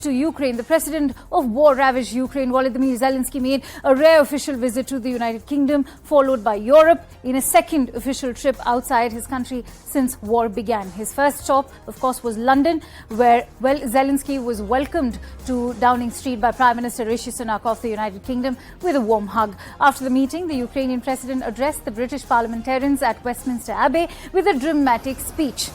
to Ukraine. The president of war-ravaged Ukraine, Volodymyr Zelensky, made a rare official visit to the United Kingdom, followed by Europe in a second official trip outside his country since war began. His first stop, of course, was London, where, Zelensky was welcomed to Downing Street by Prime Minister Rishi Sunak of the United Kingdom with a warm hug. After the meeting, the Ukrainian president addressed the British parliamentarians at Westminster Abbey with a dramatic speech.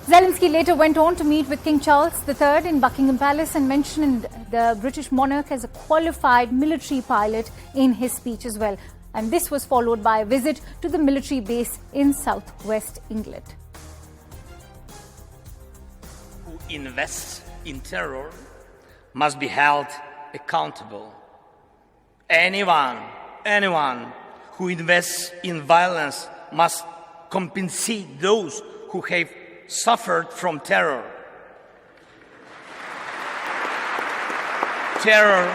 Zelensky later went on to meet with King Charles III in Buckingham Palace and mentioned the British monarch as a qualified military pilot in his speech as well. And this was followed by a visit to the military base in southwest England. Who invests in terror must be held accountable. Anyone who invests in violence must compensate those who have suffered from terror. Terror,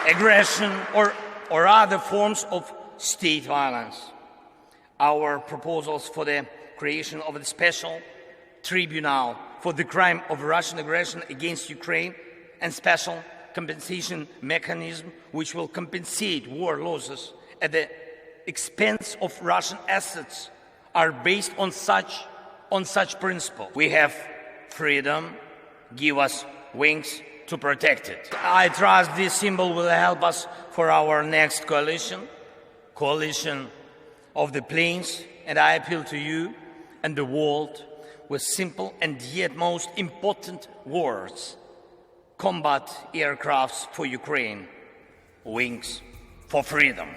aggression, or other forms of state violence. Our proposals for the creation of a special tribunal for the crime of Russian aggression against Ukraine and special compensation mechanism which will compensate war losses at the expense of Russian assets are based on such principle. We have freedom, give us wings to protect it. I trust this symbol will help us for our next coalition of the planes, and I appeal to you and the world with simple and yet most important words. Combat aircrafts for Ukraine, wings for freedom.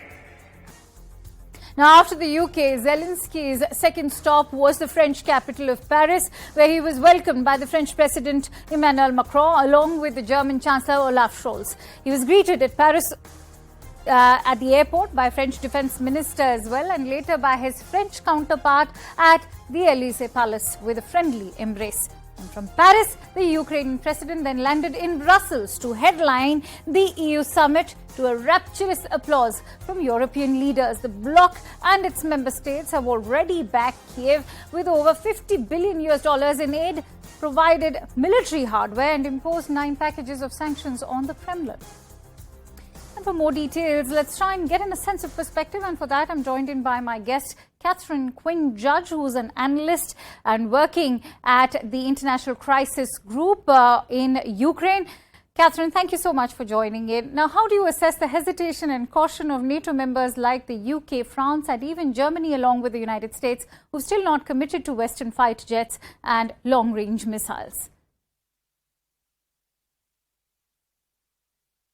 Now, after the UK, Zelensky's second stop was the French capital of Paris, where he was welcomed by the French President Emmanuel Macron, along with the German Chancellor Olaf Scholz. He was greeted at Paris at the airport by French Defense Minister as well, and later by his French counterpart at the Élysée Palace with a friendly embrace. And from Paris, the Ukrainian president then landed in Brussels to headline the EU summit to a rapturous applause from European leaders. The bloc and its member states have already backed Kiev with over $50 billion in aid, provided military hardware, and imposed 9 packages of sanctions on the Kremlin. And for more details, let's try and get in a sense of perspective. And for that, I'm joined in by my guest, Catherine Quinn Judge, who's an analyst and working at the International Crisis Group in Ukraine. Catherine, thank you so much for joining in. Now, how do you assess the hesitation and caution of NATO members like the UK, France, and even Germany, along with the United States, who've still not committed to Western fighter jets and long-range missiles?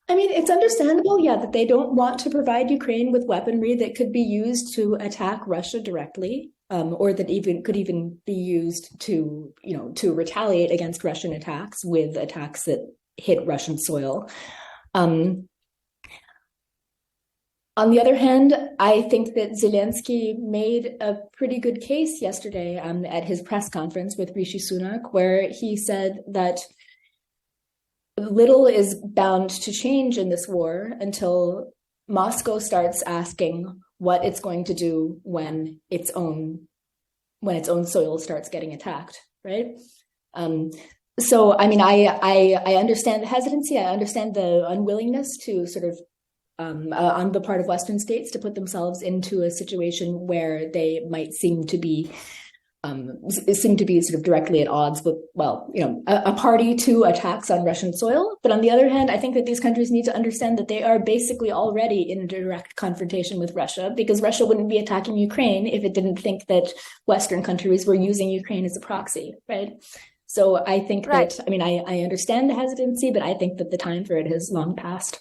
I mean, it's understandable, that they don't want to provide Ukraine with weaponry that could be used to attack Russia directly, or that could even be used to retaliate against Russian attacks with attacks that hit Russian soil. On the other hand, I think that Zelensky made a pretty good case yesterday at his press conference with Rishi Sunak, where he said that little is bound to change in this war until Moscow starts asking what it's going to do when its own soil starts getting attacked, right? So, I mean, I understand the hesitancy. I understand the unwillingness to sort of, on the part of Western states, to put themselves into a situation where they might seem to be sort of directly at odds with, a party to attacks on Russian soil. But on the other hand, I think that these countries need to understand that they are basically already in direct confrontation with Russia, because Russia wouldn't be attacking Ukraine if it didn't think that Western countries were using Ukraine as a proxy, right? So I think that, I understand the hesitancy, but I think that the time for it has long passed.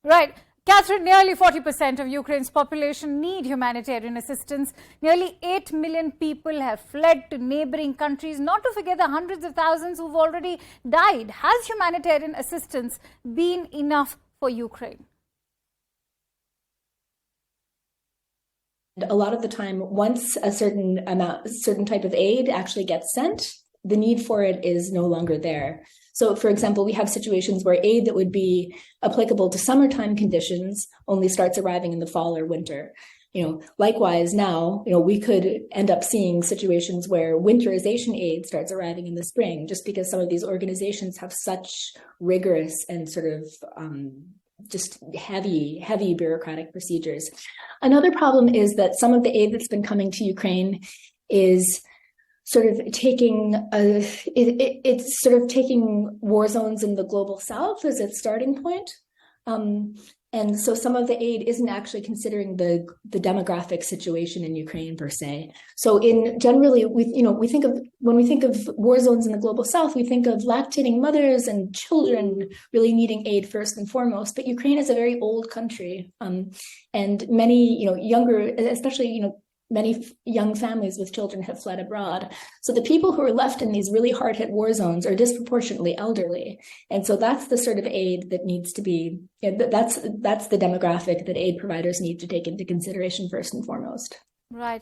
Right. Catherine, nearly 40% of Ukraine's population need humanitarian assistance. Nearly 8 million people have fled to neighboring countries, not to forget the hundreds of thousands who've already died. Has humanitarian assistance been enough for Ukraine? A lot of the time, once a certain type of aid actually gets sent, the need for it is no longer there. So, for example, we have situations where aid that would be applicable to summertime conditions only starts arriving in the fall or winter. Likewise now, we could end up seeing situations where winterization aid starts arriving in the spring, just because some of these organizations have such rigorous and sort of just heavy bureaucratic procedures. Another problem is that some of the aid that's been coming to Ukraine is sort of taking it's sort of taking war zones in the global south as its starting point. And so some of the aid isn't actually considering the demographic situation in Ukraine per se. So generally, when we think of war zones in the global south, we think of lactating mothers and children really needing aid first and foremost. But Ukraine is a very old country, and many younger, especially many young families with children have fled abroad. So the people who are left in these really hard-hit war zones are disproportionately elderly. And so that's the sort of aid that needs to be, that's the demographic that aid providers need to take into consideration first and foremost. Right.